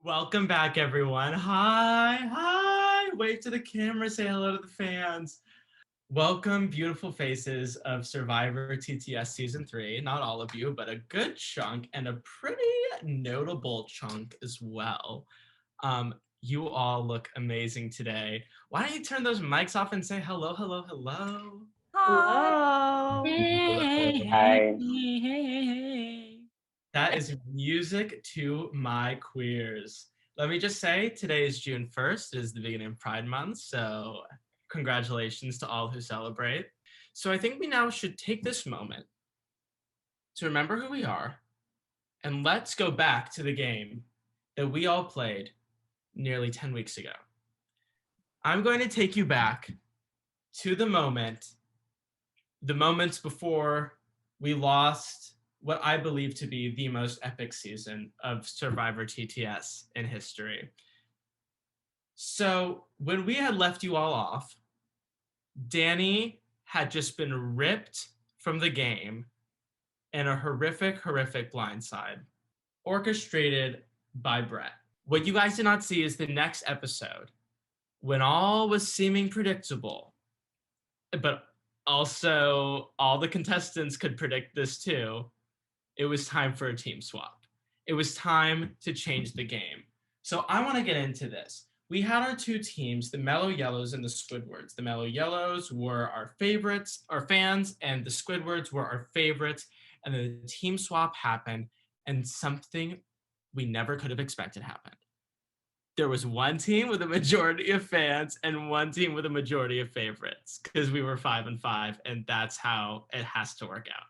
Welcome back, everyone. Hi. Wave to the camera, say hello to the fans. Welcome, beautiful faces of Survivor TTS Season 3. Not all of you, but a good chunk and a pretty notable chunk as well. You all look amazing today. Why don't you turn those mics off and say hello? Hello. Hey. That is music to my queers. Let me just say, today is June 1st. It is the beginning of Pride Month, so congratulations to all who celebrate. So I think we now should take this moment to remember who we are, and let's go back to the game that we all played nearly 10 weeks ago. I'm going to take you back to the moments before we lost what I believe to be the most epic season of Survivor TTS in history. So when we had left you all off, Danny had just been ripped from the game in a horrific blindside, orchestrated by Brett. What you guys did not see is the next episode, when all was seeming predictable, but also all the contestants could predict this too. It was time for a team swap. It was time to change the game. So I want to get into this. We had our two teams, the Mellow Yellows and the Squidwards. The Mellow Yellows were our favorites, our fans, and the Squidwards were our favorites. And then the team swap happened, and something we never could have expected happened. There was one team with a majority of fans and one team with a majority of favorites, because we were 5-5, and that's how it has to work out.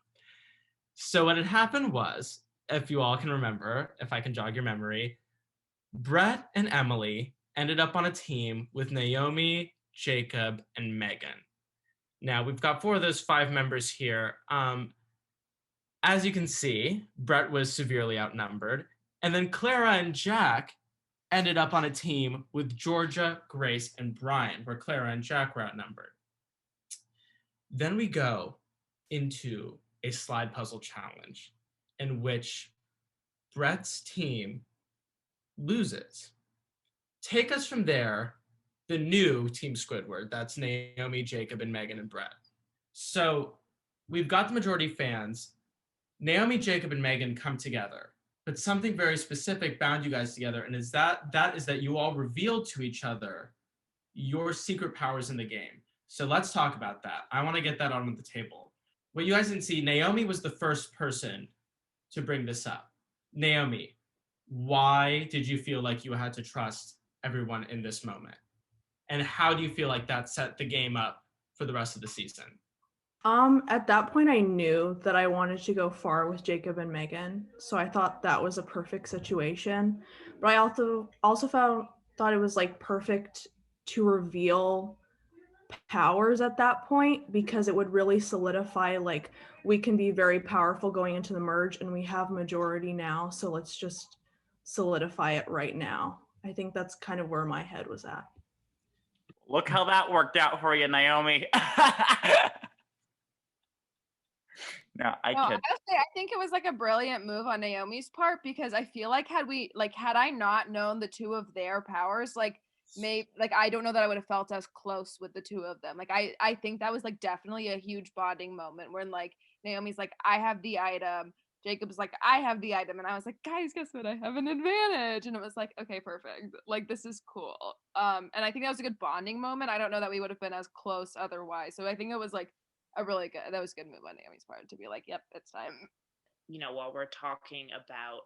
So what had happened was, if you all can remember, if I can jog your memory, Brett and Emily ended up on a team with Naomi, Jacob, and Megan. Now, we've got 4 of those 5 members here. As you can see, Brett was severely outnumbered. And then Clara and Jack ended up on a team with Georgia, Grace, and Brian, where Clara and Jack were outnumbered. Then we go into a slide puzzle challenge in which Brett's team loses. Take us from there, the new Team Squidward. That's Naomi, Jacob, and Megan and Brett. So we've got the majority fans. Naomi, Jacob, and Megan come together, but something very specific bound you guys together, and that is that you all revealed to each other your secret powers in the game. So let's talk about that. I want to get that on the table. What you guys didn't see, Naomi was the first person to bring this up. Naomi, why did you feel like you had to trust everyone in this moment? And how do you feel like that set the game up for the rest of the season? At that point, I knew that I wanted to go far with Jacob and Megan, so I thought that was a perfect situation. But I also thought it was like perfect to reveal powers at that point, because it would really solidify, like, we can be very powerful going into the merge, and we have majority now, so let's just solidify it right now. I think that's kind of where my head was at. Look how that worked out for you, Naomi. No, I think it was like a brilliant move on Naomi's part, because I feel like had I not known the two of their powers, I don't know that I would have felt as close with the two of them. Like I think that was like definitely a huge bonding moment when like Naomi's like, I have the item, Jacob's like, I have the item, and I was like, guys, guess what? I have an advantage. And it was like, okay, perfect. Like, this is cool. And I think that was a good bonding moment. I don't know that we would have been as close otherwise. So I think it was like that was a good move on Naomi's part to be like, yep, it's time. You know, while we're talking about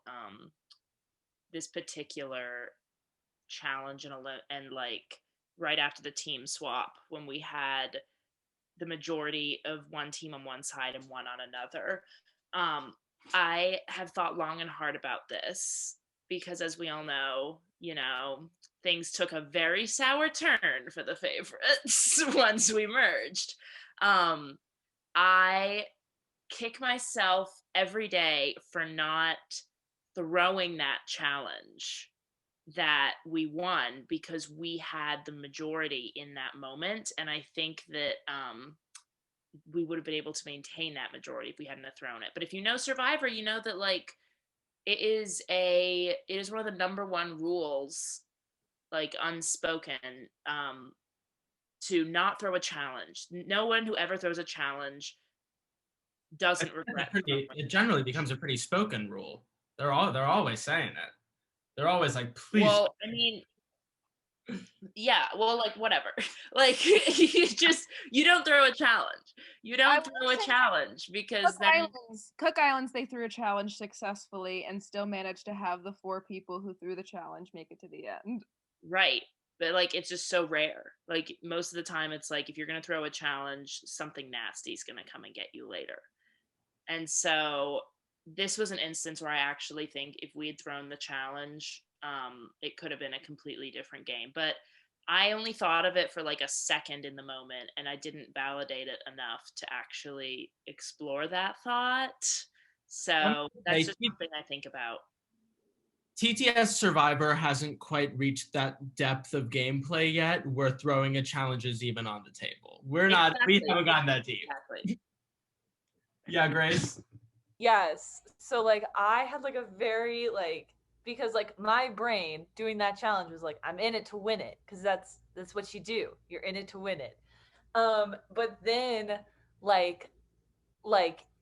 this particular challenge and like right after the team swap, when we had the majority of one team on one side and one on another, I have thought long and hard about this because, as we all know, you know, things took a very sour turn for the favorites once we merged. I kick myself every day for not throwing that challenge that we won because we had the majority in that moment, and I think that we would have been able to maintain that majority if we hadn't have thrown it. But if you know Survivor, you know that like it is one of the number one rules, like unspoken, to not throw a challenge. No one who ever throws a challenge doesn't regret. It generally becomes a pretty spoken rule. They're always saying it. They're always like, please. Well, I mean, yeah, well, like whatever. Like you don't throw a challenge. You don't throw a challenge because Cook Islands, they threw a challenge successfully and still managed to have the 4 people who threw the challenge make it to the end. Right. But like it's just so rare. Like most of the time it's like if you're going to throw a challenge, something nasty is going to come and get you later. And so this was an instance where I actually think if we had thrown the challenge, it could have been a completely different game. But I only thought of it for like a second in the moment, and I didn't validate it enough to actually explore that thought. So that's just something I think about. TTS Survivor hasn't quite reached that depth of gameplay yet where throwing a challenge is even on the table. We haven't gotten that deep. Exactly. Yeah, Grace? Yes. So like I had like a very like, because like my brain doing that challenge was like, I'm in it to win it, because that's what you do. You're in it to win it. But then like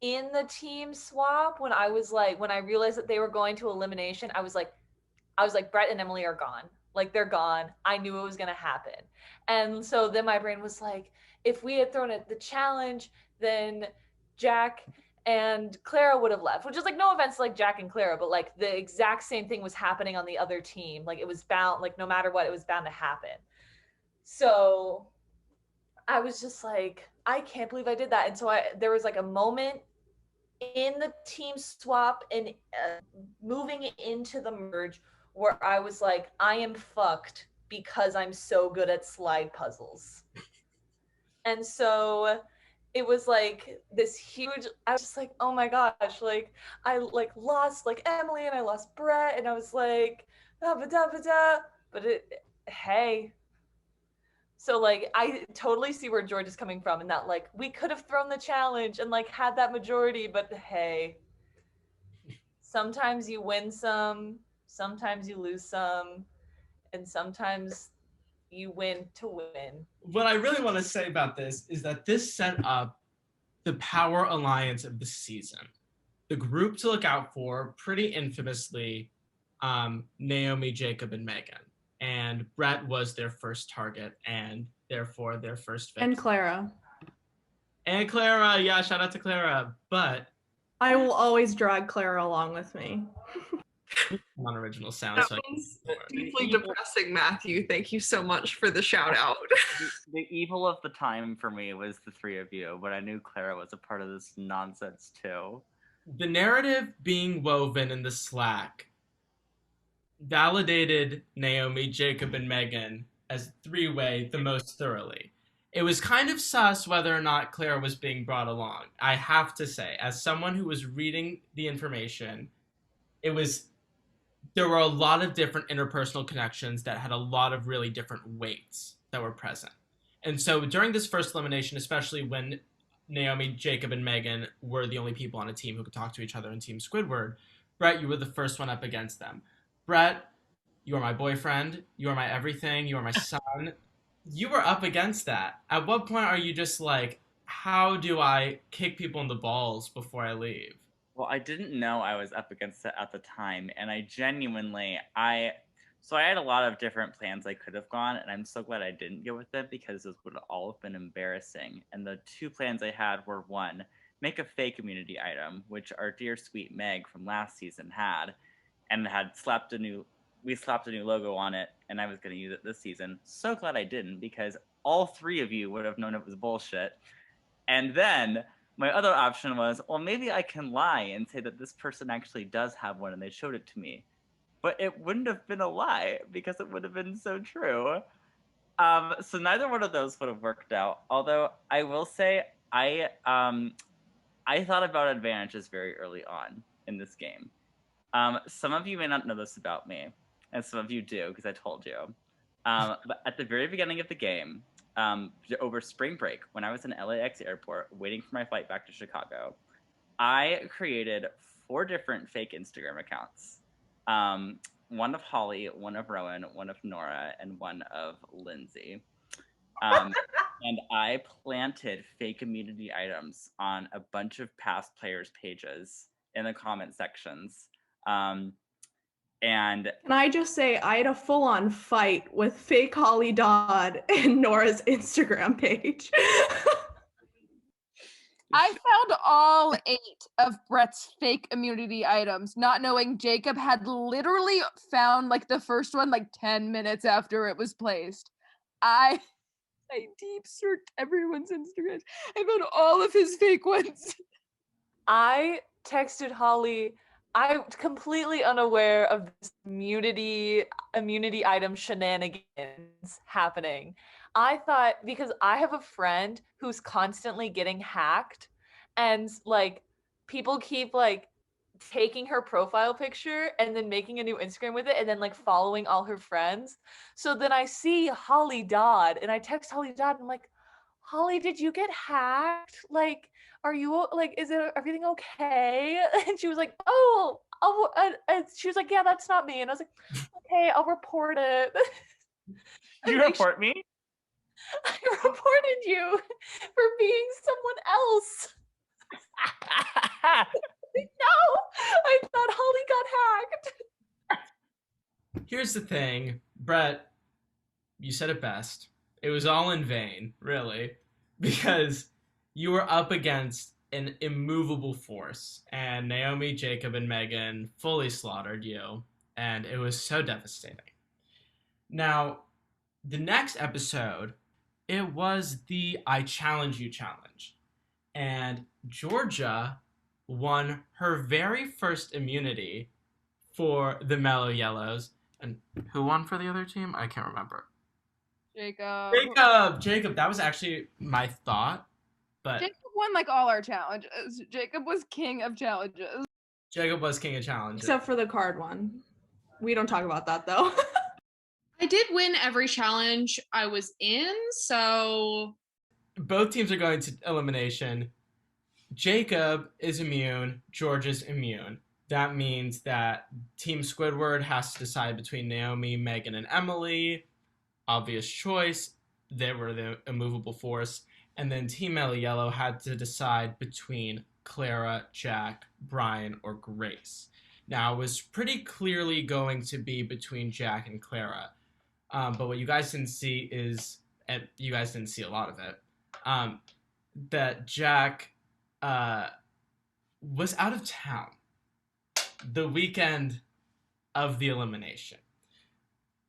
in the team swap, when I realized that they were going to elimination, I was like, Brett and Emily are gone. Like they're gone. I knew it was gonna happen. And so then my brain was like, if we had thrown the challenge, then Jack and Clara would have left, which is like no offense to like Jack and Clara, but like the exact same thing was happening on the other team. Like it was bound, like no matter what, it was bound to happen. So I was just like, I can't believe I did that. And so there was like a moment in the team swap and moving into the merge where I was like, I am fucked because I'm so good at slide puzzles. And so it was like this huge, I was just like, oh my gosh, like I like lost like Emily and I lost Brett and I was like, but hey. So like, I totally see where George is coming from and that like, we could have thrown the challenge and like had that majority, but hey, sometimes you win some, sometimes you lose some, and sometimes you win to win. What I really want to say about this is that this set up the power alliance of the season. The group to look out for, pretty infamously, Naomi, Jacob, and Megan. And Brett was their first target and therefore their first victim. And Clara. And Clara, yeah, shout out to Clara. But I will always drag Clara along with me. Non-original sound. That was deeply depressing, Matthew. Thank you so much for the shout out. The evil of the time for me was the 3 of you, but I knew Clara was a part of this nonsense too. The narrative being woven in the Slack validated Naomi, Jacob, and Megan as 3-way the most thoroughly. It was kind of sus whether or not Clara was being brought along. I have to say, as someone who was reading the information, there were a lot of different interpersonal connections that had a lot of really different weights that were present. And so during this first elimination, especially when Naomi, Jacob, and Megan were the only people on a team who could talk to each other in Team Squidward, Brett, you were the first one up against them. Brett, you are my boyfriend. You are my everything. You are my son. You were up against that. At what point are you just like, how do I kick people in the balls before I leave? Well, I didn't know I was up against it at the time, and I So I had a lot of different plans I could have gone, and I'm so glad I didn't go with them because those would have all have been embarrassing. And the two plans I had were, one, make a fake immunity item, which our dear sweet Meg from last season had, and we slapped a new logo on it, and I was going to use it this season. So glad I didn't, because all three of you would have known it was bullshit. And then my other option was, well, maybe I can lie and say that this person actually does have one and they showed it to me. But it wouldn't have been a lie because it would have been so true. So neither one of those would have worked out. Although I will say I thought about advantages very early on in this game. Some of you may not know this about me, and some of you do because I told you. But at the very beginning of the game, over spring break, when I was in LAX airport waiting for my flight back to Chicago, I created 4 different fake Instagram accounts. One of Holly, one of Rowen, one of Nora, and one of Lindsay. And I planted fake immunity items on a bunch of past players' pages in the comment sections. And Can I just say, I had a full-on fight with fake Holly Dodd and Nora's Instagram page. I found all 8 of Brett's fake immunity items, not knowing Jacob had literally found like the first one like 10 minutes after it was placed. I deep searched everyone's Instagram. I found all of his fake ones. I texted Holly. I'm completely unaware of this immunity item shenanigans happening. I thought, because I have a friend who's constantly getting hacked, and like people keep like taking her profile picture and then making a new Instagram with it and then like following all her friends. So then I see Holly Dodd and I text Holly Dodd and I'm like, Holly, did you get hacked? Like, are you like, is it everything okay? And she was like, she was like, yeah, that's not me. And I was like, okay, I'll report it. you report me? I reported you for being someone else. No, I thought Holly got hacked. Here's the thing, Brett, you said it best. It was all in vain, really, because you were up against an immovable force, and Naomi, Jacob, and Megan fully slaughtered you, and it was so devastating. Now, the next episode, it was the I Challenge You challenge, and Georgia won her very first immunity for the Mellow Yellows. And who won for the other team? I can't remember. Jacob, that was actually my thought, but Jacob won like all our challenges. Jacob was king of challenges. Jacob was king of challenges. Except for the card one. We don't talk about that though. I did win every challenge I was in, so both teams are going to elimination. Jacob is immune, Georgia's immune. That means that Team Squidward has to decide between Naomi, Megan, and Emily. Obvious choice. They were the immovable force. And then Team Mellow Yellow had to decide between Clara, Jack, Brian, or Grace. Now, it was pretty clearly going to be between Jack and Clara. But what you guys didn't see is, and you guys didn't see a lot of it, that Jack was out of town the weekend of the elimination.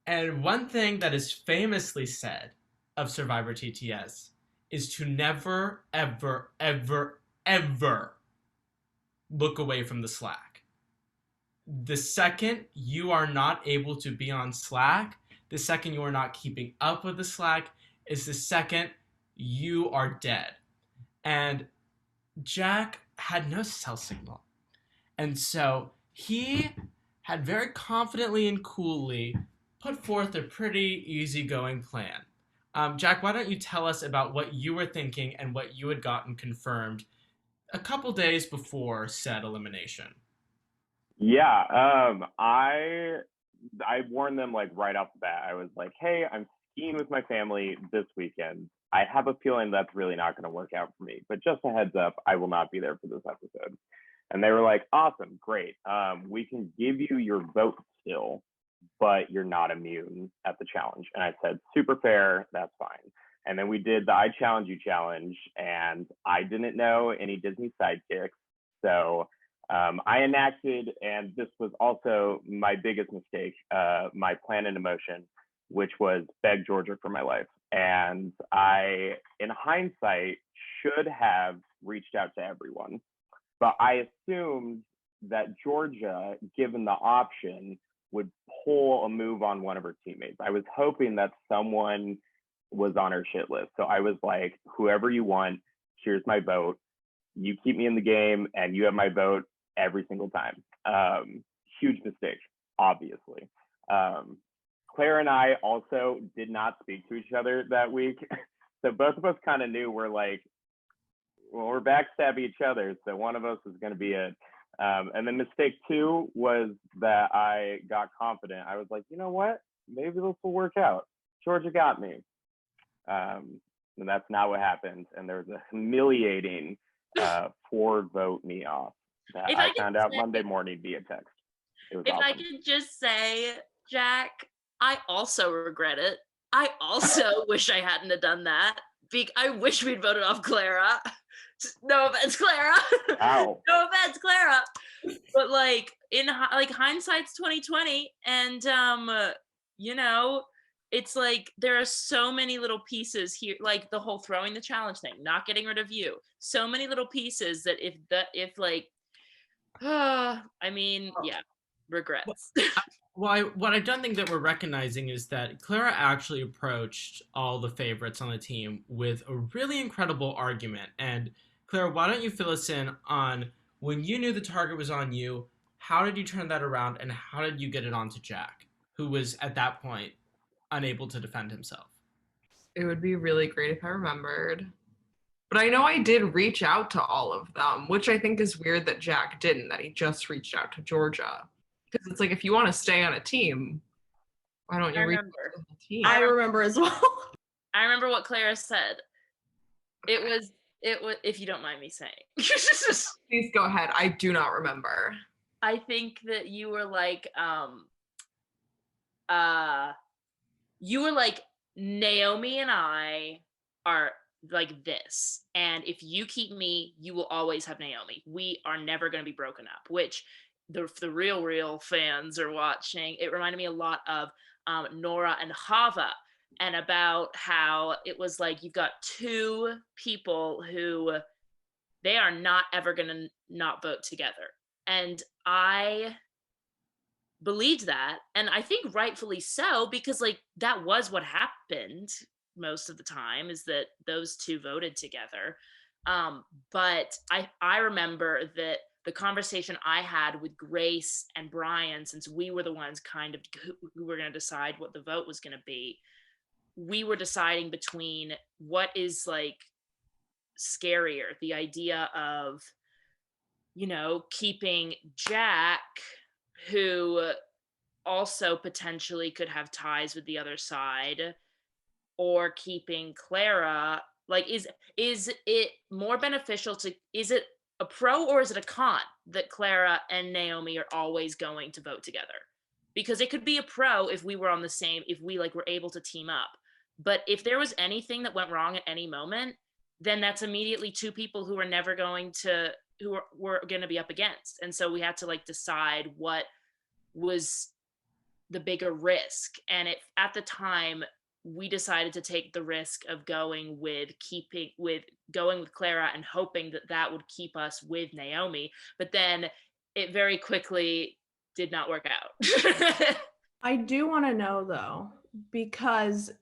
And one thing that is famously said of Survivor TTS is to never, ever, ever, ever look away from the Slack. The second you are not able to be on Slack, the second you are not keeping up with the Slack, is the second you are dead. And Jack had no cell signal. And so he had very confidently and coolly put forth a pretty easygoing plan. Jack, why don't you tell us about what you were thinking and what you had gotten confirmed a couple days before said elimination? Yeah, I warned them like right off the bat. I was like, hey, I'm skiing with my family this weekend. I have a feeling that's really not going to work out for me, but just a heads up, I will not be there for this episode. And they were like, awesome, great. We can give you your vote still but you're not immune at the challenge. And I said, super fair, that's fine. And then we did the I Challenge You challenge, and I didn't know any Disney sidekicks. So I enacted, and this was also my biggest mistake, my plan in emotion, which was beg Georgia for my life. And I, in hindsight, should have reached out to everyone. But I assumed that Georgia, given the option, would pull a move on one of her teammates. I was hoping that someone was on her shit list. So I was like, whoever you want, here's my vote. You keep me in the game and you have my vote every single time. Huge mistake, obviously. Clara and I also did not speak to each other that week. So both of us kind of knew we're like, well, we're backstabbing each other. So one of us is going to be it. And then mistake 2 was that I got confident. I was like, you know what? Maybe this will work out. Georgia got me. And that's not what happened. And there was a humiliating 4-vote me off that I found out Monday morning via text. It was awesome. I could just say, Jack, I also regret it. I also wish I hadn't have done that. I wish we'd voted off Clara. No offense, Clara. Ow. No offense, Clara. But like hindsight's 2020, and you know, it's like there are so many little pieces here, like the whole throwing the challenge thing, not getting rid of you. So many little pieces that regrets. Well, what I don't think that we're recognizing is that Clara actually approached all the favorites on the team with a really incredible argument. And Clara, why don't you fill us in on when you knew the target was on you, how did you turn that around, and how did you get it onto Jack, who was at that point unable to defend himself? It would be really great if I remembered. But I know I did reach out to all of them, which I think is weird that Jack didn't, that he just reached out to Georgia. Because it's like, if you want to stay on a team, why don't you reach out to the team? I remember as well. I remember what Clara said. It was, if you don't mind me saying. Please go ahead. I do not remember. I think that you were like, Naomi and I are like this. And if you keep me, you will always have Naomi. We are never going to be broken up, which the real fans are watching. It reminded me a lot of Nora and Hava, and about how it was like you've got 2 people who they are not ever going to not vote together. And I believed that, and I think rightfully so, because like that was what happened most of the time, is that those 2 voted together. But I remember that the conversation I had with Grace and Brian, since we were the ones kind of who were going to decide what the vote was going to be, we were deciding between what is like scarier, the idea of, you know, keeping Jack, who also potentially could have ties with the other side, or keeping Clara. Like, is it more beneficial to, is it a pro or is it a con that Clara and Naomi are always going to vote together? Because it could be a pro if we were on the same, if we like were able to team up. But if there was anything that went wrong at any moment, then that's immediately 2 people who are never going to, were going to be up against. And so we had to like decide what was the bigger risk. And at the time, we decided to take the risk of going with Clara and hoping that would keep us with Naomi. But then it very quickly did not work out. I do want to know though, because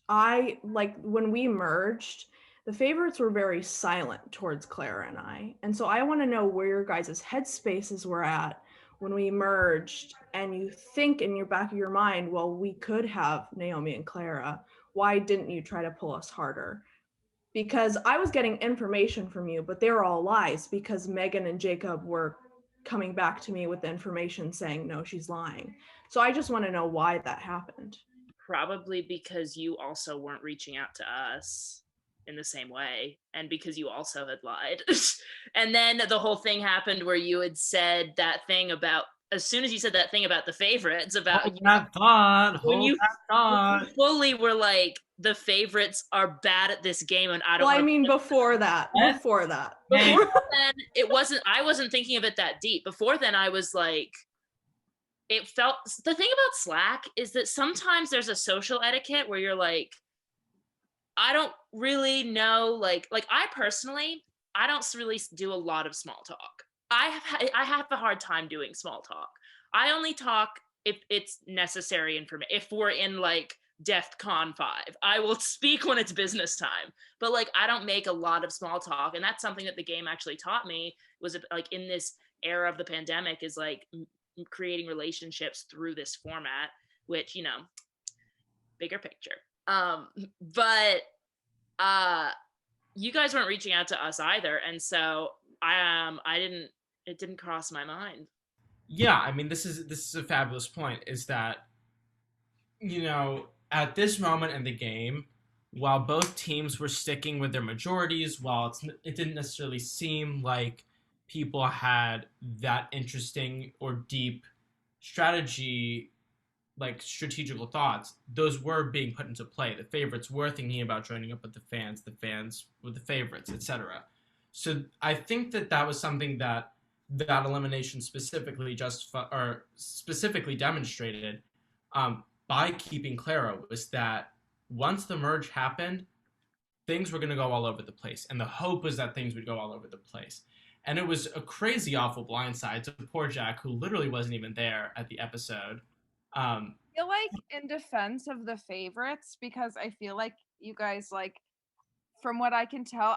I like when we merged, the favorites were very silent towards Clara and I. And so I want to know where your guys' headspaces were at when we merged, and you think in your back of your mind, well, we could have Naomi and Clara. Why didn't you try to pull us harder? Because I was getting information from you, but they were all lies, because Megan and Jacob were coming back to me with the information saying, no, she's lying. So I just want to know why that happened. Probably because you also weren't reaching out to us in the same way, and because you also had lied. And then the whole thing happened where you had said that thing about as soon as you said that thing about the favorites, about Hold that thought. when Hold you that thought. fully were like, the favorites are bad at this game, and I don't. Well, I wanna mean, play before that. What? Before that. Hey. Before then it wasn't. I wasn't thinking of it that deep. Before then, I was like, it felt. The thing about Slack is that sometimes there's a social etiquette where you're like, I don't really know. Like I personally, I don't really do a lot of small talk. I have a hard time doing small talk. I only talk if it's necessary information. If we're in like DEFCON 5, I will speak when it's business time. But like, I don't make a lot of small talk, and that's something that the game actually taught me. Was like in this era of the pandemic, is like creating relationships through this format, which, you know, bigger picture. But you guys weren't reaching out to us either, and so it didn't cross my mind. Yeah, I mean, this is a fabulous point, is that, you know, at this moment in the game, while both teams were sticking with their majorities, while it didn't necessarily seem like people had that interesting or deep strategical thoughts, those were being put into play. The favorites were thinking about joining up with the fans with the favorites, etc. So I think that was something that elimination specifically demonstrated by keeping Clara, was that once the merge happened, things were going to go all over the place, and the hope was that things would go all over the place. And it was a crazy, awful blindside to poor Jack, who literally wasn't even there at the episode. I feel like, in defense of the favorites, because I feel like you guys, like, from what I can tell,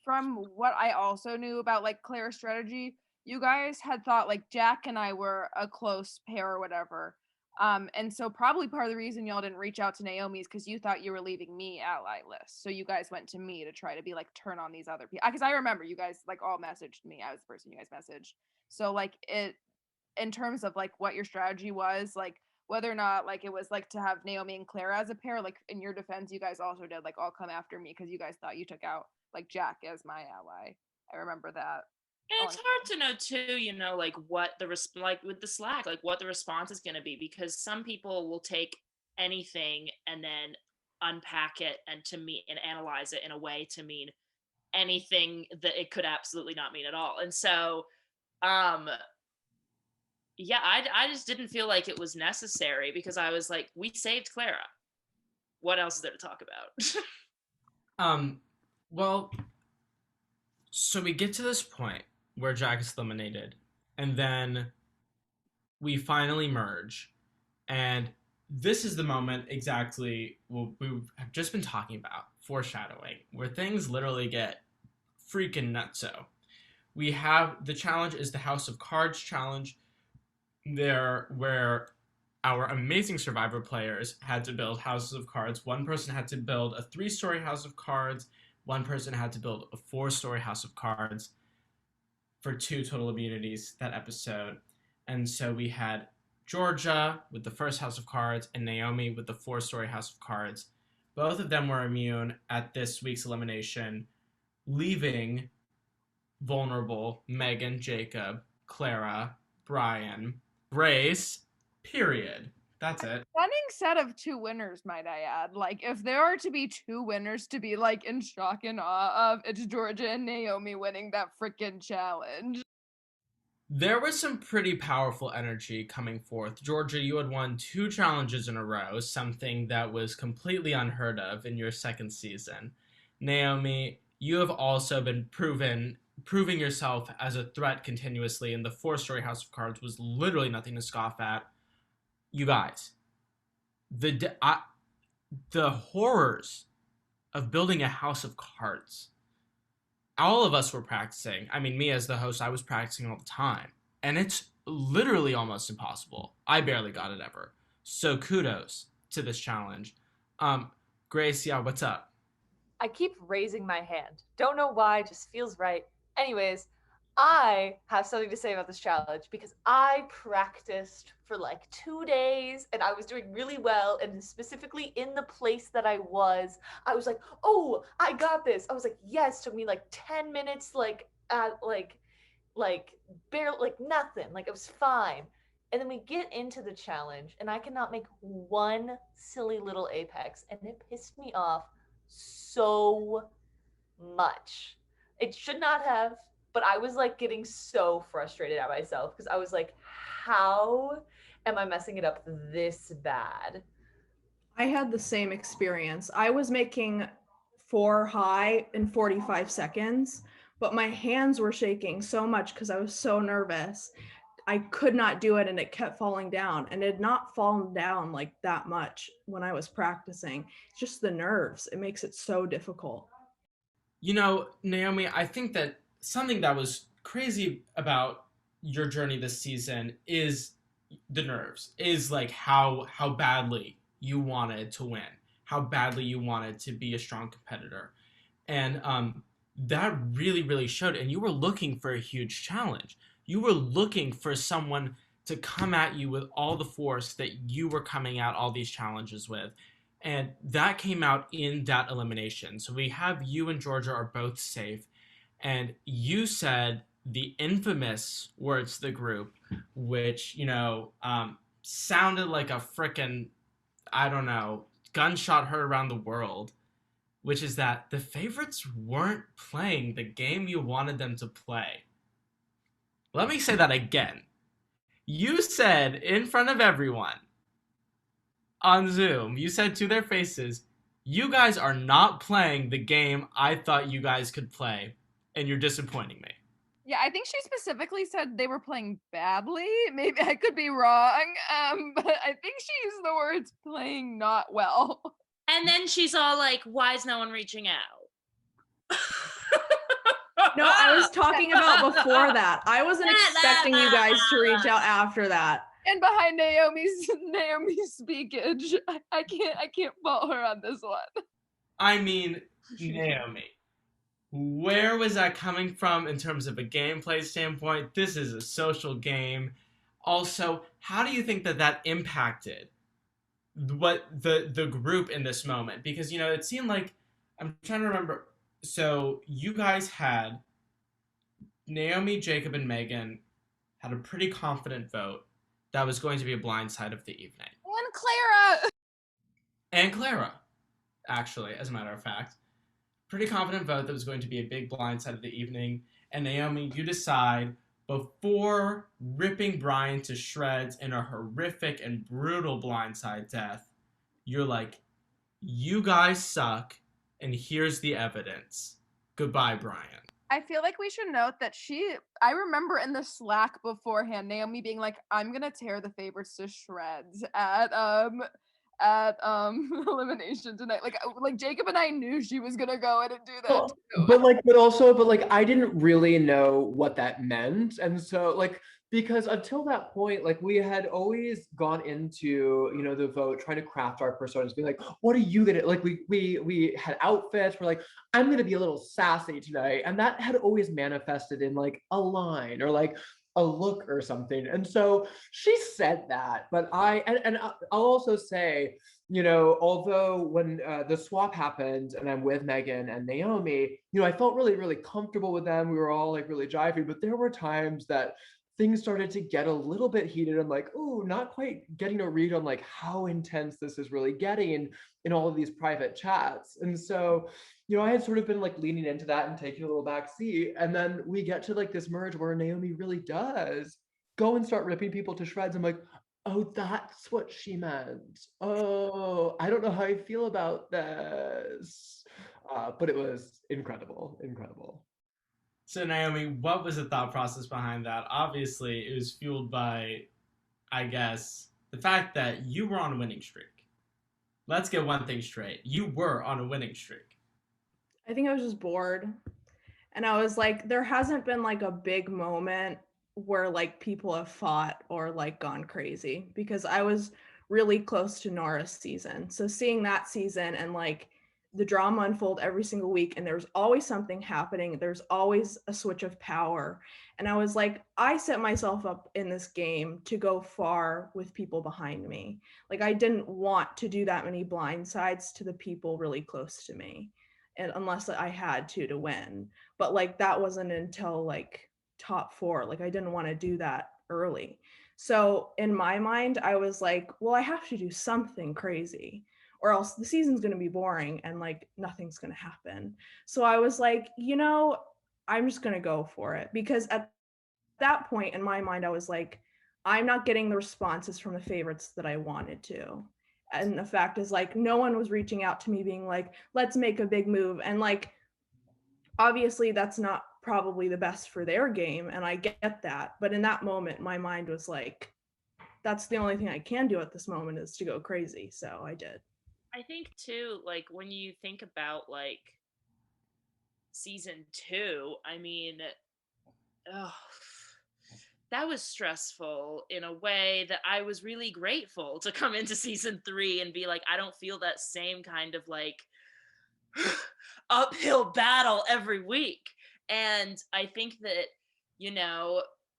from what I also knew about like Claire's strategy, you guys had thought like Jack and I were a close pair or whatever. And so probably part of the reason y'all didn't reach out to Naomi is because you thought you were leaving me ally list. So you guys went to me to try to be like, turn on these other people. Because I remember you guys like all messaged me. I was the person you guys messaged. So like, it, in terms of like what your strategy was, like whether or not like it was like to have Naomi and Clara as a pair, like in your defense, you guys also did like all come after me because you guys thought you took out like Jack as my ally. I remember that. And it's hard to know too, you know, like what like with the Slack, like what the response is going to be, because some people will take anything and then unpack it and analyze it in a way to mean anything that it could absolutely not mean at all. And so, yeah, I just didn't feel like it was necessary, because I was like, we saved Clara. What else is there to talk about? Well, so we get to this point where Jack is eliminated, and then we finally merge, and this is the moment exactly what we have just been talking about, foreshadowing, where things literally get freaking nutso. We have the challenge is the House of Cards challenge, there where our amazing Survivor players had to build houses of cards. One person had to build a 3-story house of cards. One person had to build a 4-story house of cards for 2 total immunities that episode. And so we had Georgia with the first house of cards and Naomi with the 4-story house of cards. Both of them were immune at this week's elimination, leaving vulnerable Megan, Jacob, Clara, Brian, Grace, period. That's it. Stunning set of 2 winners, might I add. Like, if there are to be 2 winners to be like in shock and awe of, it's Georgia and Naomi winning that freaking challenge. There was some pretty powerful energy coming forth. Georgia, you had won 2 challenges in a row, something that was completely unheard of in your second season. Naomi, you have also been proving yourself as a threat continuously, and the 4-story house of cards was literally nothing to scoff at. You guys, the horrors of building a house of cards. All of us were practicing. I mean, me as the host, I was practicing all the time, and it's literally almost impossible. I barely got it ever. So kudos to this challenge. Grace, yeah, what's up? I keep raising my hand. Don't know why, just feels right. Anyways, I have something to say about this challenge because I practiced for like 2 days and I was doing really well. And specifically in the place that I was like, oh, I got this. I was like, yes, took me like 10 minutes, like like barely, like nothing. Like it was fine. And then we get into the challenge, and I cannot make one silly little apex, and it pissed me off so much. It should not have, but I was like getting so frustrated at myself because I was like, how am I messing it up this bad? I had the same experience. I was making 4 high in 45 seconds, but my hands were shaking so much because I was so nervous. I could not do it and it kept falling down, and it had not fallen down like that much when I was practicing. It's just the nerves. It makes it so difficult. You know, Naomi, I think that something that was crazy about your journey this season is the nerves, is like how badly you wanted to win, how badly you wanted to be a strong competitor. And that really, really showed. And you were looking for a huge challenge. You were looking for someone to come at you with all the force that you were coming at all these challenges with. And that came out in that elimination. So we have you and Georgia are both safe. And you said the infamous words to the group, which, sounded like a frickin', I don't know, gunshot heard around the world, which is that the favorites weren't playing the game you wanted them to play. Let me say that again. You said in front of everyone on Zoom, you said to their faces, you guys are not playing the game I thought you guys could play, and you're disappointing me. Yeah, I think she specifically said they were playing badly. Maybe I could be wrong, but I think she used the words playing not well. And then she's all like, why is no one reaching out? No, I was talking about before that. I wasn't expecting you guys to reach out after that. And behind Naomi's speakage, I can't fault her on this one. I mean, Naomi, where was that coming from in terms of a gameplay standpoint? This is a social game. Also, how do you think that impacted what the group in this moment? Because, it seemed like, I'm trying to remember. So you guys had Naomi, Jacob, and Megan had a pretty confident vote that was going to be a blind side of the evening. And Clara, actually, as a matter of fact. Pretty confident vote that was going to be a big blind side of the evening. And Naomi, you decide before ripping Brian to shreds in a horrific and brutal blindside death, you're like, you guys suck, and here's the evidence. Goodbye, Brian. I feel like we should note that I remember in the Slack beforehand, Naomi being like, I'm gonna tear the favorites to shreds at elimination tonight. Like Jacob and I knew she was gonna go in and do that too. But I didn't really know what that meant. And so because until that point, we had always gone into, the vote, trying to craft our personas, being like, what are you gonna, we had outfits, we're like, I'm gonna be a little sassy tonight. And that had always manifested in a line or a look or something. And so she said that, but I'll also say, although when the swap happened and I'm with Megan and Naomi, I felt really, really comfortable with them. We were all really jivey, but there were times that things started to get a little bit heated. I'm like, oh, not quite getting a read on how intense this is really getting in all of these private chats. And so, I had sort of been leaning into that and taking a little back seat. And then we get to this merge where Naomi really does go and start ripping people to shreds. I'm like, oh, that's what she meant. Oh, I don't know how I feel about this. But it was incredible. So Naomi, what was the thought process behind that? Obviously, it was fueled by, I guess, the fact that you were on a winning streak. Let's get one thing straight. You were on a winning streak. I think I was just bored. And I was like, there hasn't been a big moment where people have fought or gone crazy, because I was really close to Nora's season. So seeing that season and the drama unfold every single week, and there's always something happening, there's always a switch of power, and I was like, I set myself up in this game to go far with people behind me. I didn't want to do that many blind sides to the people really close to me, and unless I had to win. But that wasn't until top 4. Like I didn't want to do that early. So in my mind, I was like, well, I have to do something crazy or else the season's going to be boring and like nothing's going to happen. So I was like, I'm just going to go for it, because at that point in my mind, I was like, I'm not getting the responses from the favorites that I wanted to. And the fact is, like, no one was reaching out to me being like, let's make a big move. And like, obviously that's not probably the best for their game, and I get that, but in that moment my mind was like, that's the only thing I can do at this moment is to go crazy. So I did. I think too, like when you think about like season 2, I mean, that was stressful in a way that I was really grateful to come into season 3 and be like, I don't feel that same kind of like uphill battle every week. And I think that,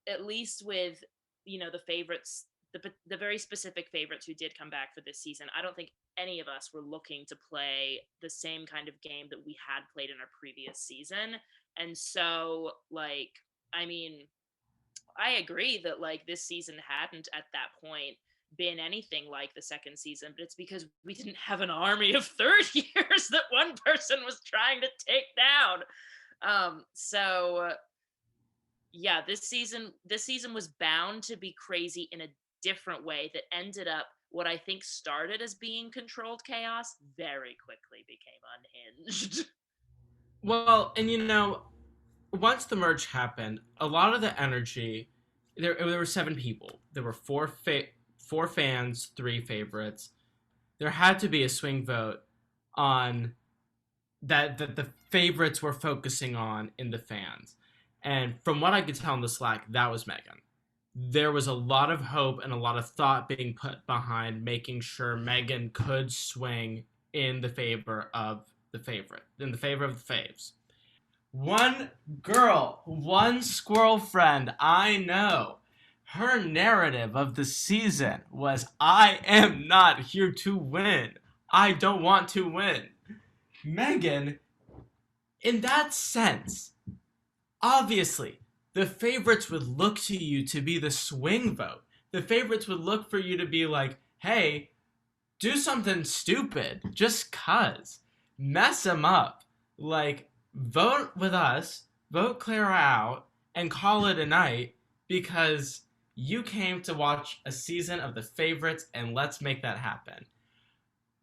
at least with, the favorites, the very specific favorites who did come back for this season, I don't think any of us were looking to play the same kind of game that we had played in our previous season. And so, like, I mean, I agree that, like, this season hadn't at that point been anything like the second season, but it's because we didn't have an army of third years that one person was trying to take down. So yeah, this season was bound to be crazy in a different way that ended up, what I think started as being controlled chaos very quickly became unhinged. Well, and once the merge happened, a lot of the energy, there were 7 people. There were 4 fans, 3 favorites. There had to be a swing vote on that the favorites were focusing on in the fans. And from what I could tell in the Slack, that was Megan. There was a lot of hope and a lot of thought being put behind making sure Megan could swing in the favor of the favorite, in the favor of the faves. One girl, one squirrel friend I know, her narrative of the season was, I am not here to win. I don't want to win. Megan, in that sense, obviously, the favorites would look to you to be the swing vote. The favorites would look for you to be like, hey, do something stupid. Just cuz. Mess them up. Like, vote with us, vote Clara out, and call it a night, because you came to watch a season of the favorites, and let's make that happen.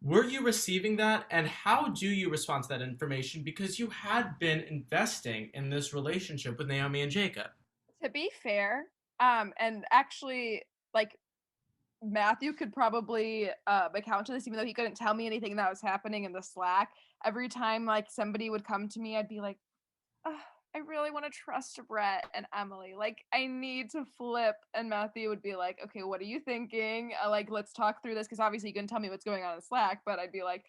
Were you receiving that, and how do you respond to that information? Because you had been investing in this relationship with Naomi and Jacob. To be fair, and actually, like, Matthew could probably account to this, even though he couldn't tell me anything that was happening in the Slack. Every time, like, somebody would come to me, I'd be like, oh, I really want to trust Brett and Emily. Like, I need to flip. And Matthew would be like, okay, what are you thinking? Like, let's talk through this. Because obviously you couldn't tell me what's going on in Slack, but I'd be like,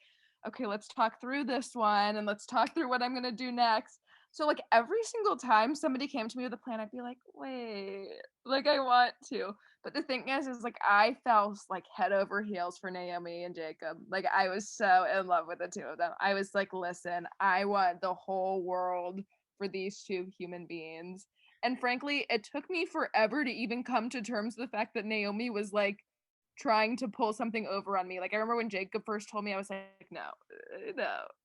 okay, let's talk through this one and let's talk through what I'm going to do next. So, like, every single time somebody came to me with a plan, I'd be like, wait, like, I want to. But the thing is like, I fell, like, head over heels for Naomi and Jacob. Like, I was so in love with the two of them. I was like, listen, I want the whole world for these 2 human beings. And frankly, it took me forever to even come to terms with the fact that Naomi was, like, trying to pull something over on me. Like, I remember when Jacob first told me, I was like, no,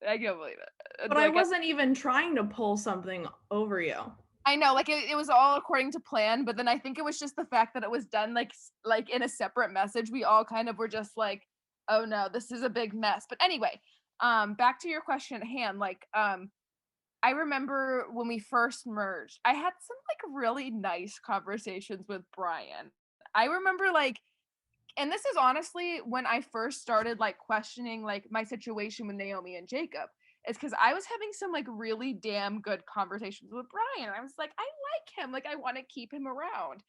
I can't believe it. But like, I wasn't even trying to pull something over you. I know, like, it was all according to plan, but then I think it was just the fact that it was done like in a separate message. We all kind of were just like, oh no, this is a big mess. But anyway, back to your question at hand. Like, I remember when we first merged, I had some, like, really nice conversations with Brian. I remember, like, and this is honestly when I first started, like, questioning, like, my situation with Naomi and Jacob. It's because I was having some, like, really damn good conversations with Brian. I was like, I like him. Like, I want to keep him around.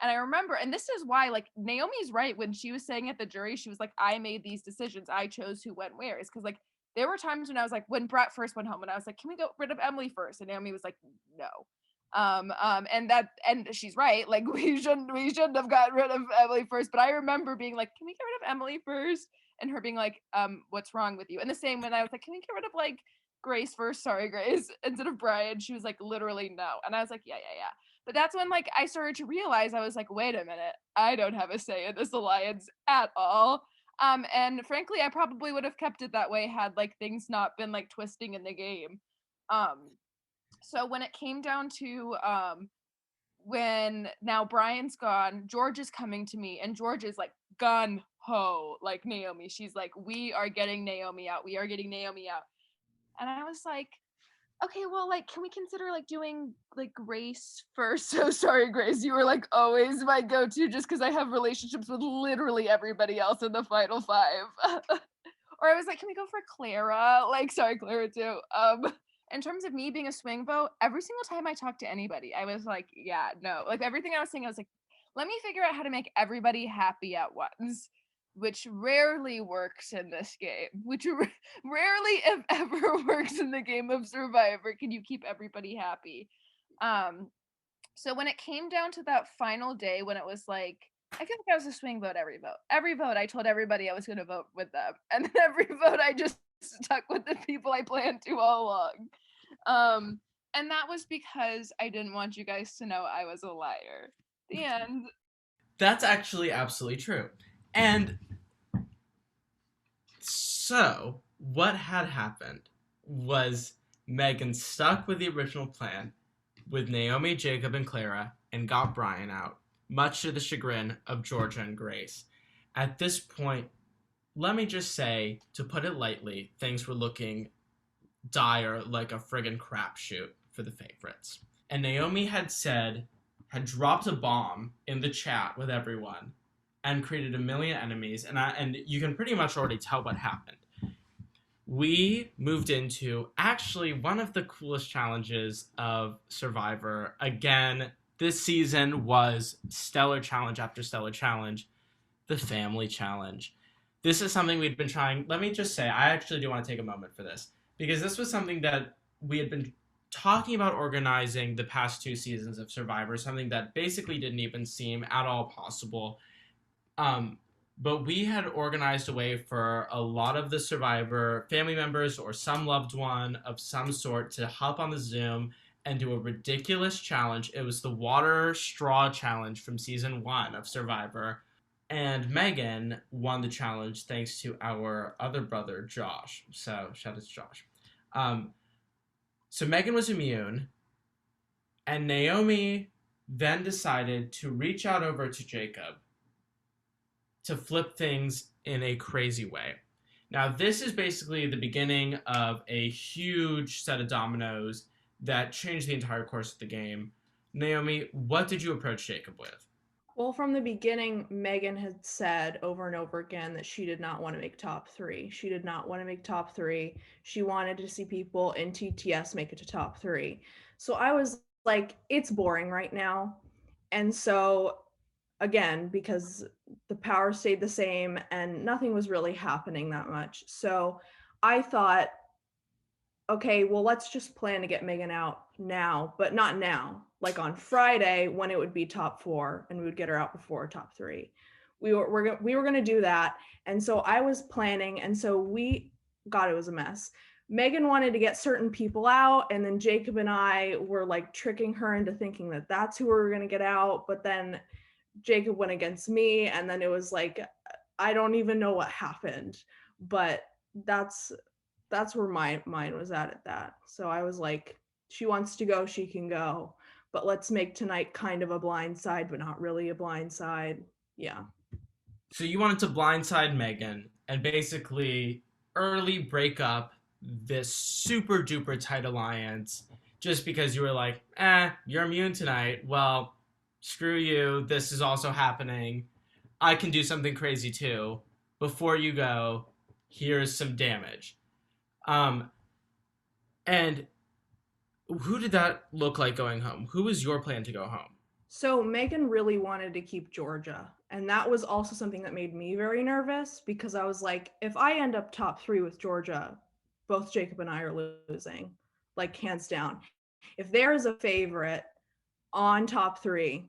And I remember, and this is why, like, Naomi's right when she was saying at the jury, she was like, I made these decisions. I chose who went where. It's because, like, there were times when I was like, when Brett first went home, and I was like, can we get rid of Emily first? And Naomi was like, no. And she's right. Like, we shouldn't have gotten rid of Emily first. But I remember being like, can we get rid of Emily first? And her being like, what's wrong with you? And the same when I was like, can we get rid of, like, Grace first? Sorry, Grace. Instead of Brian, she was like, literally no. And I was like, yeah. But that's when like I started to realize, I was like, wait a minute, I don't have a say in this alliance at all. And frankly, I probably would have kept it that way had like things not been like twisting in the game. So when it came down to when now Brian's gone, George is coming to me, and George is like gun ho like Naomi. She's like, we are getting Naomi out. We are getting Naomi out. And I was like, okay, well, like, can we consider like doing like Grace first? So sorry, Grace, you were like always my go-to just because I have relationships with literally everybody else in the final five. Or I was like, can we go for Clara? Like, sorry, Clara too. In terms of me being a swing vote, every single time I talked to anybody, I was like, yeah, no. Like everything I was saying, I was like, let me figure out how to make everybody happy at once, which rarely works in this game, which rarely, if ever, works in the game of Survivor. Can you keep everybody happy? So when it came down to that final day, when it was like, I feel like I was a swing vote every vote. Every vote, I told everybody I was going to vote with them. And then every vote, I just stuck with the people I planned to all along. And that was because I didn't want you guys to know I was a liar. The end. That's actually absolutely true. And so, what had happened was Megan stuck with the original plan with Naomi, Jacob, and Clara and got Brian out, much to the chagrin of Georgia and Grace. At this point, let me just say, to put it lightly, things were looking dire like a friggin' crapshoot for the favorites. And Naomi had dropped a bomb in the chat with everyone and created a million enemies, and you can pretty much already tell what happened. We moved into actually one of the coolest challenges of Survivor. Again, this season was stellar challenge after stellar challenge, the family challenge. This is something we'd been trying. Let me just say, I actually do want to take a moment for this, because this was something that we had been talking about organizing the past 2 seasons of Survivor, something that basically didn't even seem at all possible. But we had organized a way for a lot of the Survivor family members or some loved one of some sort to hop on the Zoom and do a ridiculous challenge. It was the water straw challenge from season 1 of Survivor. And Megan won the challenge thanks to our other brother, Josh. So shout out to Josh. So Megan was immune, and Naomi then decided to reach out over to Jacob to flip things in a crazy way. Now, this is basically the beginning of a huge set of dominoes that changed the entire course of the game. Naomi, what did you approach Jacob with? Well, from the beginning, Megan had said over and over again that she did not want to make top 3. She did not want to make top 3. She wanted to see people in TTS make it to top 3. So I was like, it's boring right now. And so, again, because the power stayed the same and nothing was really happening that much. So I thought, okay, well, let's just plan to get Megan out now, but not now. Like on Friday when it would be top 4 and we would get her out before top 3. We were going to do that. And so I was planning. And so it was a mess. Megan wanted to get certain people out. And then Jacob and I were like tricking her into thinking that that's who we were going to get out. But then Jacob went against me. And then it was like, I don't even know what happened, but that's where my mind was at that. So I was like, she wants to go, she can go. But let's make tonight kind of a blindside, but not really a blindside. Yeah. So you wanted to blindside Megan and basically early break up this super duper tight alliance just because you were like, you're immune tonight. Well, screw you. This is also happening. I can do something crazy too. Before you go, here's some damage. And who did that look like going home? Who was your plan to go home? So Megan really wanted to keep Georgia. And that was also something that made me very nervous because I was like, if I end up top 3 with Georgia, both Jacob and I are losing, like hands down. If there is a favorite on top 3,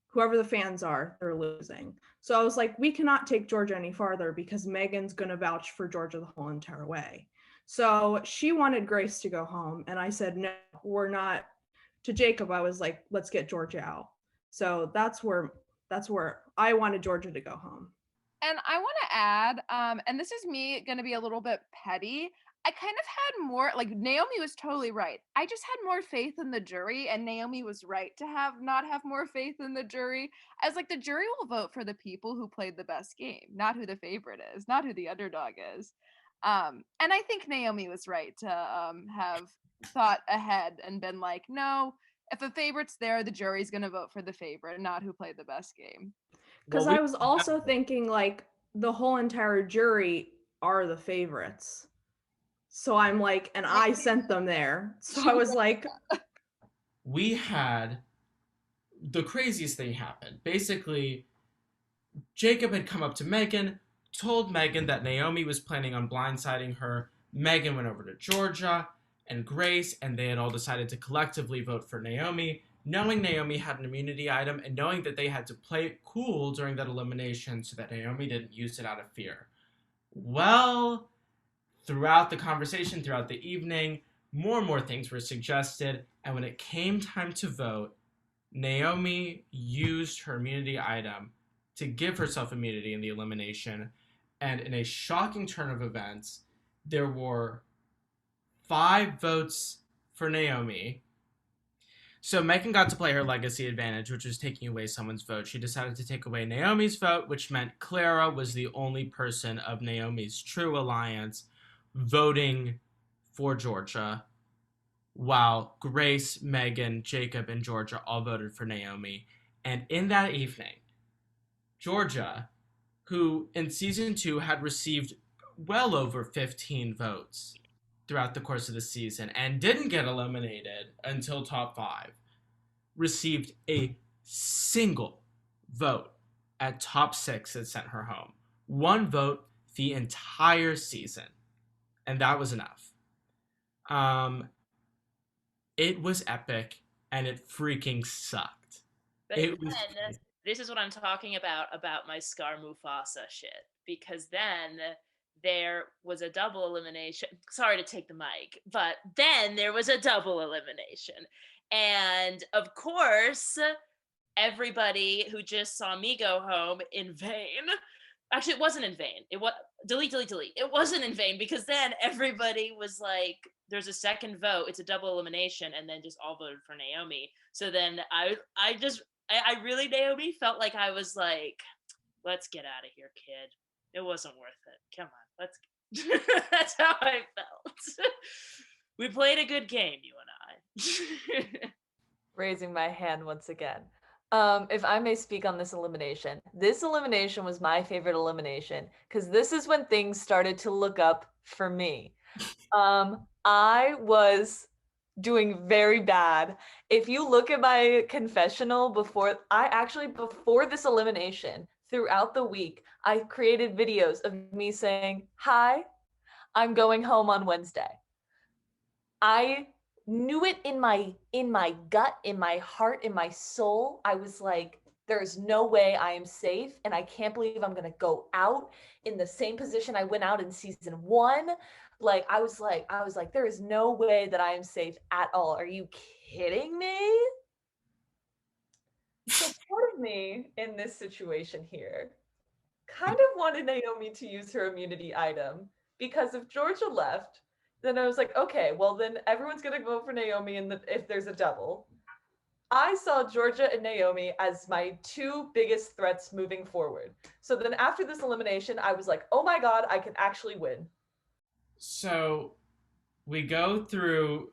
whoever the fans are, they're losing. So I was like, we cannot take Georgia any farther because Megan's going to vouch for Georgia the whole entire way. So she wanted Grace to go home. And I said, no, we're not to Jacob, I was like, let's get Georgia out. So that's where I wanted Georgia to go home. And I want to add, and this is me going to be a little bit petty. I kind of had more, like, Naomi was totally right. I just had more faith in the jury, and Naomi was right to not have more faith in the jury. I was like, the jury will vote for the people who played the best game, not who the favorite is, not who the underdog is. And I think Naomi was right to have thought ahead and been like, no, if a favorite's there, the jury's going to vote for the favorite, not who played the best game. Because I was also thinking, like, the whole entire jury are the favorites. So I'm like, and I sent them there. So I was like... We had... The craziest thing happened. Basically, Jacob had come up to Megan, told Megan that Naomi was planning on blindsiding her. Megan went over to Georgia and Grace, and they had all decided to collectively vote for Naomi, knowing Naomi had an immunity item and knowing that they had to play it cool during that elimination so that Naomi didn't use it out of fear. Well, throughout the conversation, throughout the evening, more and more things were suggested, and when it came time to vote, Naomi used her immunity item to give herself immunity in the elimination, and in a shocking turn of events, there were 5 votes for Naomi. So Megan got to play her legacy advantage, which was taking away someone's vote. She decided to take away Naomi's vote, which meant Clara was the only person of Naomi's true alliance voting for Georgia, while Grace, Megan, Jacob, and Georgia all voted for Naomi. And in that evening, Georgia, who in season 2 had received well over 15 votes throughout the course of the season and didn't get eliminated until top 5, received a single vote at top 6 that sent her home. 1 vote the entire season. And that was enough. It was epic, and it freaking sucked. But this is what I'm talking about my Scar Mufasa shit. Because then there was a double elimination. Sorry to take the mic, but then there was a double elimination. And of course, everybody who just saw me go home in vain. Actually, it wasn't in vain. It was delete. It wasn't in vain because then everybody was like, there's a second vote. It's a double elimination. And then just all voted for Naomi. So then I really, Naomi, felt like I was like, let's get out of here, kid. It wasn't worth it. Come on, let's. That's how I felt. We played a good game, you and I. Raising my hand once again. If I may speak on this elimination was my favorite elimination because this is when things started to look up for me. I was doing very bad. If you look at my confessional before this elimination, throughout the week, I created videos of me saying, "Hi, I'm going home on Wednesday." I knew it in my gut, in my heart, in my soul. I was like, there's no way I am safe, and I can't believe I'm gonna go out in the same position I went out in season 1. Like I was like, there is no way that I am safe at all. Are you kidding me? So part of me in this situation here kind of wanted Naomi to use her immunity item because if Georgia left, then I was like, okay, well then everyone's gonna vote for Naomi if there's a double. I saw Georgia and Naomi as my 2 biggest threats moving forward. So then after this elimination, I was like, oh my God, I can actually win. So we go through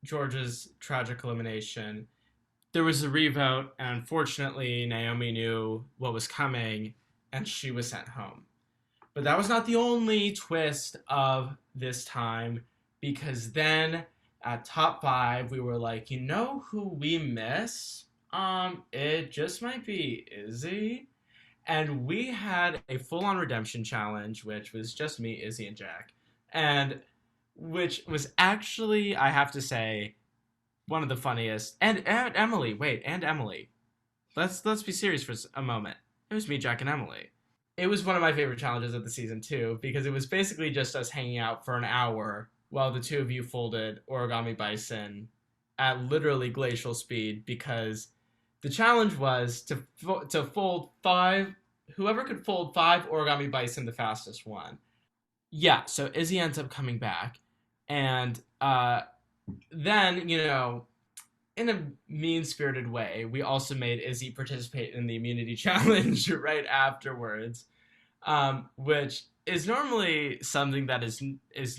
Georgia's tragic elimination. There was a revote, and unfortunately, Naomi knew what was coming, and she was sent home. But that was not the only twist of this time, because then at top 5, we were like, you know who we miss? It just might be Izzy. And we had a full-on redemption challenge, which was just me, Izzy, and Jack. And which was actually, I have to say, one of the funniest. And Emily. Let's be serious for a moment. It was me, Jack, and Emily. It was one of my favorite challenges of the season, too, because it was basically just us hanging out for an hour while the 2 of you folded Origami Bison at literally glacial speed because the challenge was to fold 5. Whoever could fold 5 origami bison, the fastest one. Yeah, so Izzy ends up coming back, and then, you know, in a mean-spirited way, we also made Izzy participate in the immunity challenge right afterwards, which is normally something that is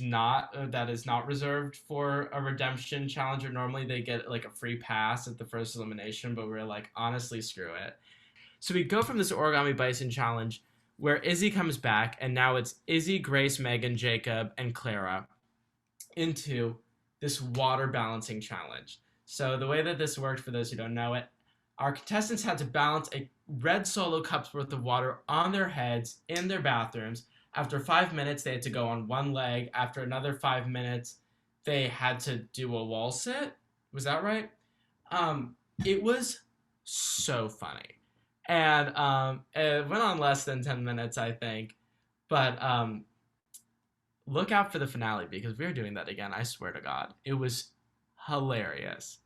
not reserved for a redemption challenger. Normally they get like a free pass at the first elimination, but we're like, honestly, screw it. So we go from this origami bison challenge where Izzy comes back, and now it's Izzy, Grace, Megan, Jacob, and Clara into this water balancing challenge. So the way that this worked, for those who don't know it, our contestants had to balance a red solo cup's worth of water on their heads in their bathrooms. After 5 minutes, they had to go on one leg. After another 5 minutes, they had to do a wall sit. Was that right? It was so funny. And it went on less than 10 minutes, I think. But look out for the finale, because we're doing that again, I swear to God. It was hilarious.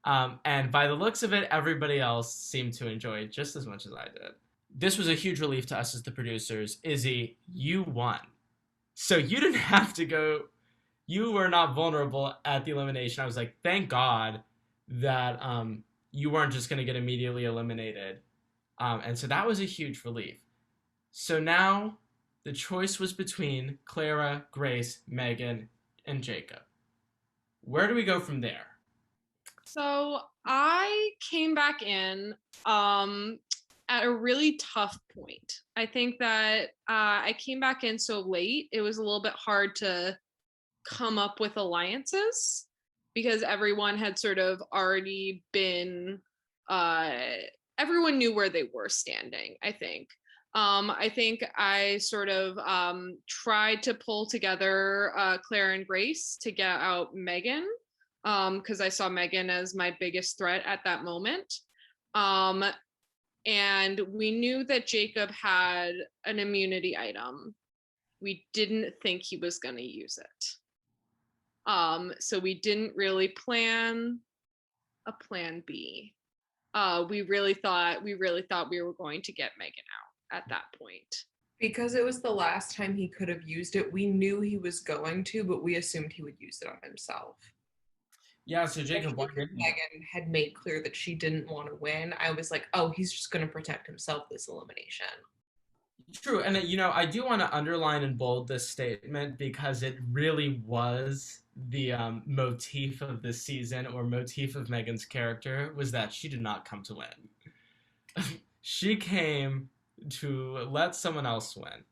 And by the looks of it, everybody else seemed to enjoy it just as much as I did. This was a huge relief to us as the producers. Izzy, you won. So you didn't have to go. You were not vulnerable at the elimination. I was like, thank God that you weren't just going to get immediately eliminated. And so that was a huge relief. So now the choice was between Clara, Grace, Megan, and Jacob. Where do we go from there? So I came back in at a really tough point. I think that I came back in so late, it was a little bit hard to come up with alliances because everyone had sort of already been, everyone knew where they were standing, I think. I think I sort of tried to pull together Clara and Grace to get out Megan, because I saw Megan as my biggest threat at that moment. And we knew that Jacob had an immunity item. We didn't think he was going to use it. So we didn't really plan a plan B. We really thought we were going to get Megan out at that point. Because it was the last time he could have used it, we knew he was going to, but we assumed he would use it on himself. Yeah, so Jacob, Megan had made clear that she didn't want to win. I was like, oh, he's just going to protect himself this elimination. True, and you know, I do want to underline and bold this statement because it really was the motif of this season, or motif of Megan's character, was that she did not come to win. She came to let someone else win.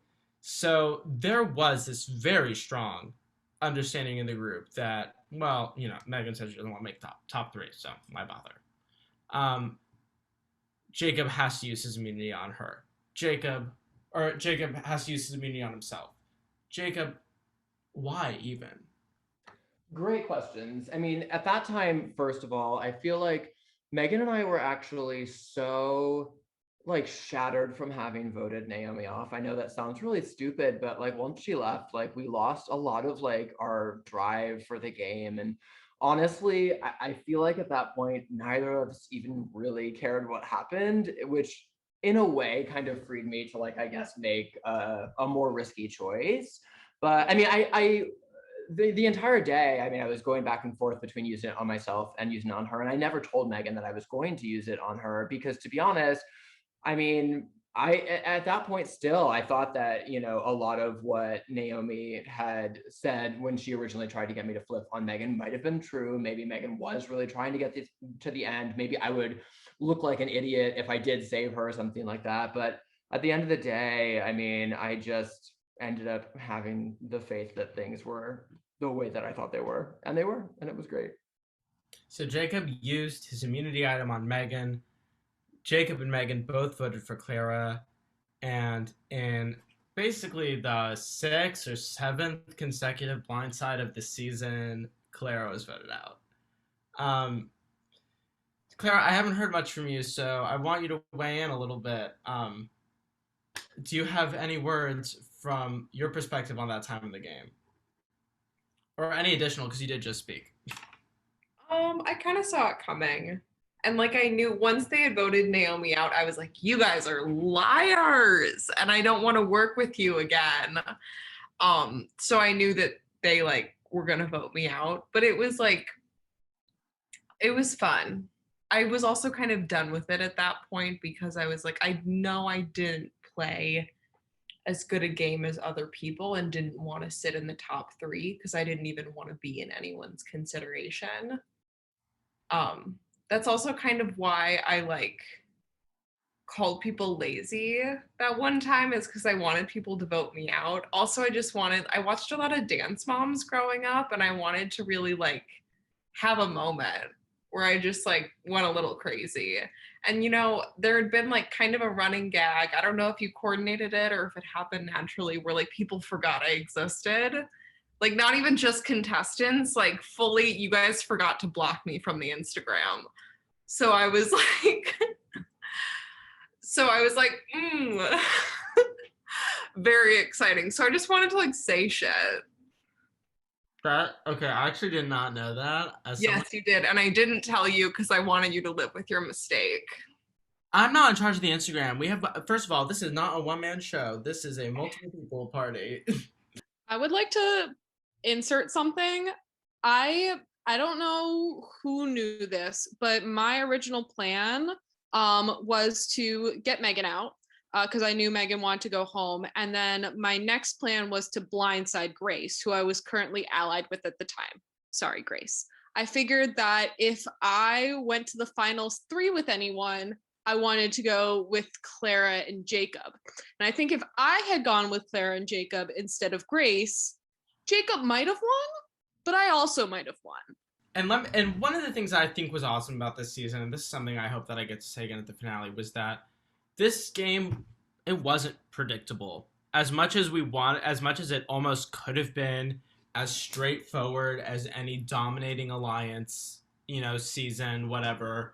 So there was this very strong understanding in the group that, well, you know, Megan said she doesn't want to make top 3, so why bother? Jacob has to use his immunity on her. Jacob has to use his immunity on himself. Jacob, why even? Great questions. I mean, at that time, first of all, I feel like Megan and I were actually so like shattered from having voted Naomi off. I know that sounds really stupid, but like once she left, like we lost a lot of like our drive for the game. And honestly, I feel like at that point, neither of us even really cared what happened, which in a way kind of freed me to like, I guess, make a more risky choice. But I mean, the entire day, I mean, I was going back and forth between using it on myself and using it on her. And I never told Megan that I was going to use it on her because, to be honest, I mean, at that point still, I thought that, you know, a lot of what Naomi had said when she originally tried to get me to flip on Megan might have been true. Maybe Megan was really trying to get this to the end. Maybe I would look like an idiot if I did save her or something like that. But at the end of the day, I mean, I just ended up having the faith that things were the way that I thought they were, and it was great. So Jacob used his immunity item on Megan. Jacob and Megan both voted for Clara, and in basically the 6th or 7th consecutive blindside of the season, Clara was voted out. Clara, I haven't heard much from you, so I want you to weigh in a little bit. Do you have any words from your perspective on that time in the game? Or any additional, because you did just speak. I kind of saw it coming. And like I knew once they had voted Naomi out, I was like, you guys are liars and I don't want to work with you again. So I knew that they like were gonna vote me out, but it was fun. I was also kind of done with it at that point because I was like, I know I didn't play as good a game as other people and didn't want to sit in the top 3 because I didn't even want to be in anyone's consideration. That's also kind of why I like called people lazy that one time, is because I wanted people to vote me out. Also, I watched a lot of Dance Moms growing up and I wanted to really like have a moment where I just like went a little crazy. And you know, there had been like kind of a running gag. I don't know if you coordinated it or if it happened naturally, where like people forgot I existed. Like not even just contestants, like fully you guys forgot to block me from the Instagram. So I was like very exciting. So I just wanted to like say shit. Okay, I actually did not know that. Yes, you did. And I didn't tell you because I wanted you to live with your mistake. I'm not in charge of the Instagram. We have, first of all, this is not a one-man show. This is a multiple people party. I would like to insert something. I don't know who knew this, but my original plan was to get Megan out because I knew Megan wanted to go home. And then my next plan was to blindside Grace, who I was currently allied with at the time. Sorry, Grace. I figured that if I went to the finals 3 with anyone, I wanted to go with Clara and Jacob. And I think if I had gone with Clara and Jacob instead of Grace, Jacob might have won, but I also might have won. And one of the things I think was awesome about this season, and this is something I hope that I get to say again at the finale, was that this game, it wasn't predictable. As much as it almost could have been as straightforward as any dominating alliance, season, whatever,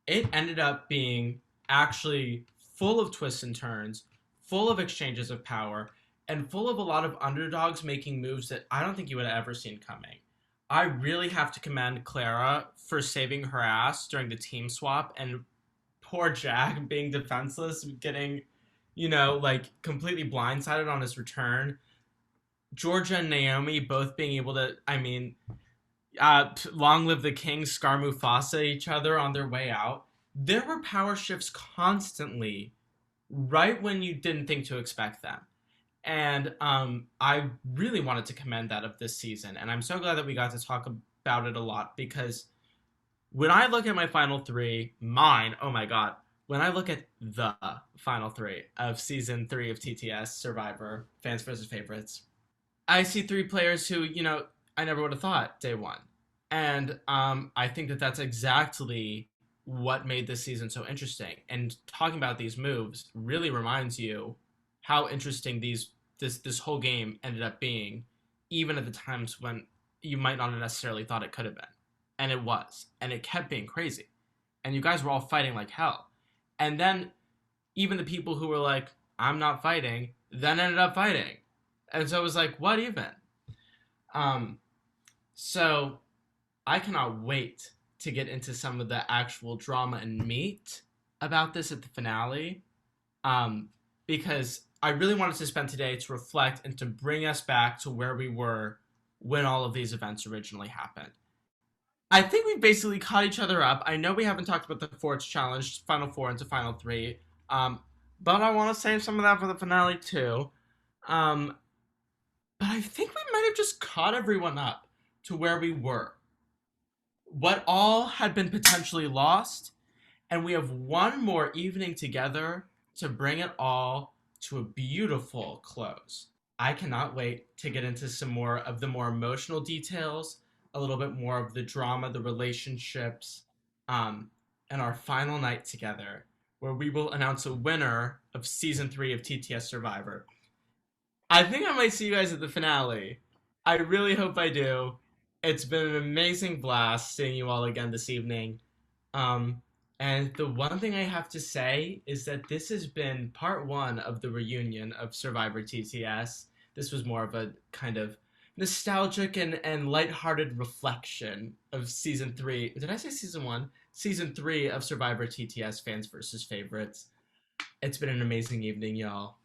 it ended up being actually full of twists and turns, full of exchanges of power, and full of a lot of underdogs making moves that I don't think you would have ever seen coming. I really have to commend Clara for saving her ass during the team swap, and poor Jack being defenseless, getting, completely blindsided on his return. Georgia and Naomi both being able to, long live the king, Scar Mufasa each other on their way out. There were power shifts constantly, right when you didn't think to expect them. And I really wanted to commend that of this season. And I'm so glad that we got to talk about it a lot, because when I look at my final 3, oh my God, when I look at the final 3 of season 3 of TTS Survivor, Fans vs. Favorites, I see 3 players who, I never would have thought day one. And I think that that's exactly what made this season so interesting. And talking about these moves really reminds you how interesting this whole game ended up being, even at the times when you might not have necessarily thought it could have been. And it was. And it kept being crazy. And you guys were all fighting like hell. And then even the people who were like, I'm not fighting, then ended up fighting. And so it was like, what even? So I cannot wait to get into some of the actual drama and meat about this at the finale, because I really wanted to spend today to reflect and to bring us back to where we were when all of these events originally happened. I think we basically caught each other up. I know we haven't talked about the Forts Challenge, Final 4 into Final 3, but I want to save some of that for the finale too. But I think we might have just caught everyone up to where we were. What all had been potentially lost, and we have one more evening together to bring it all to a beautiful close. I cannot wait to get into some more of the more emotional details, a little bit more of the drama, the relationships, and our final night together, where we will announce a winner of Season 3 of TTS Survivor. I think I might see you guys at the finale. I really hope I do. It's been an amazing blast seeing you all again this evening. And the one thing I have to say is that this has been part 1 of the reunion of Survivor TTS. This was more of a kind of nostalgic and lighthearted reflection of season 3. Did I say season 1? Season 3 of Survivor TTS Fans versus Favorites. It's been an amazing evening, y'all.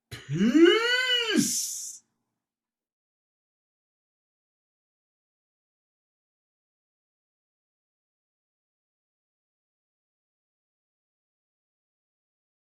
Peace!